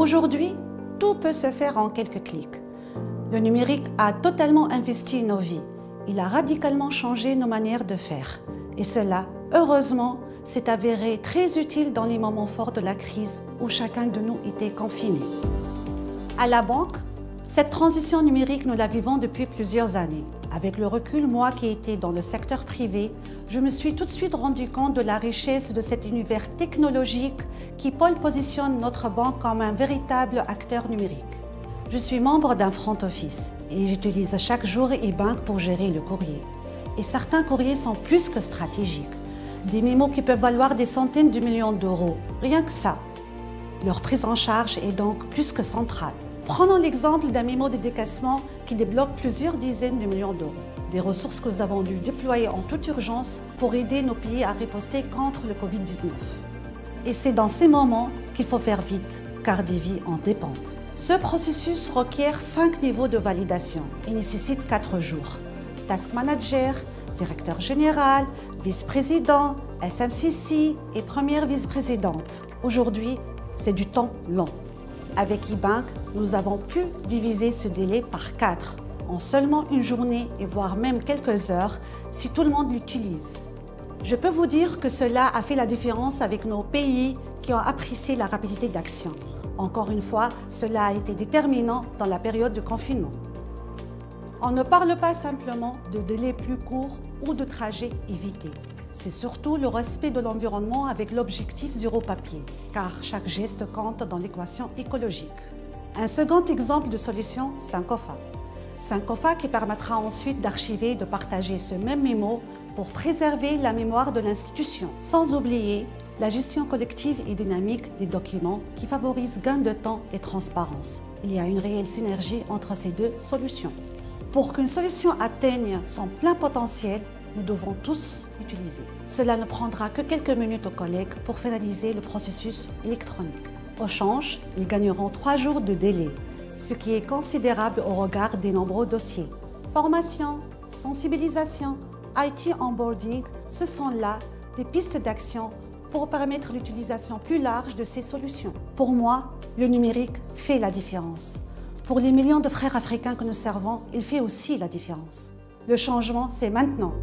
Aujourd'hui, tout peut se faire en quelques clics. Le numérique a totalement investi nos vies. Il a radicalement changé nos manières de faire. Et cela, heureusement, s'est avéré très utile dans les moments forts de la crise où chacun de nous était confiné. À la banque, cette transition numérique, nous la vivons depuis plusieurs années. Avec le recul, moi qui étais dans le secteur privé, je me suis tout de suite rendu compte de la richesse de cet univers technologique qui pôle positionne notre banque comme un véritable acteur numérique. Je suis membre d'un front office et j'utilise chaque jour eBank pour gérer le courrier. Et certains courriers sont plus que stratégiques. Des mémos qui peuvent valoir des centaines de millions d'euros. Rien que ça. Leur prise en charge est donc plus que centrale. Prenons l'exemple d'un mémo de décaissement qui débloque plusieurs dizaines de millions d'euros. Des ressources que nous avons dû déployer en toute urgence pour aider nos pays à riposter contre le Covid-19. Et c'est dans ces moments qu'il faut faire vite, car des vies en dépendent. Ce processus requiert 5 niveaux de validation et nécessite 4 jours. Task Manager, Directeur Général, Vice-président, SMCC et Première Vice-présidente. Aujourd'hui, c'est du temps long. Avec eBank, nous avons pu diviser ce délai par 4 en seulement une journée et voire même quelques heures si tout le monde l'utilise. Je peux vous dire que cela a fait la différence avec nos pays qui ont apprécié la rapidité d'action. Encore une fois, cela a été déterminant dans la période de confinement. On ne parle pas simplement de délais plus courts ou de trajets évités. C'est surtout le respect de l'environnement avec l'objectif zéro papier, car chaque geste compte dans l'équation écologique. Un second exemple de solution, Syncofa. Syncofa qui permettra ensuite d'archiver et de partager ce même mémo pour préserver la mémoire de l'institution. Sans oublier la gestion collective et dynamique des documents qui favorise gain de temps et transparence. Il y a une réelle synergie entre ces deux solutions. Pour qu'une solution atteigne son plein potentiel, nous devons tous l'utiliser. Cela ne prendra que quelques minutes aux collègues pour finaliser le processus électronique. Au change, ils gagneront 3 jours de délai, ce qui est considérable au regard des nombreux dossiers. Formation, sensibilisation, IT onboarding, ce sont là des pistes d'action pour permettre l'utilisation plus large de ces solutions. Pour moi, le numérique fait la différence. Pour les millions de frères africains que nous servons, il fait aussi la différence. Le changement, c'est maintenant.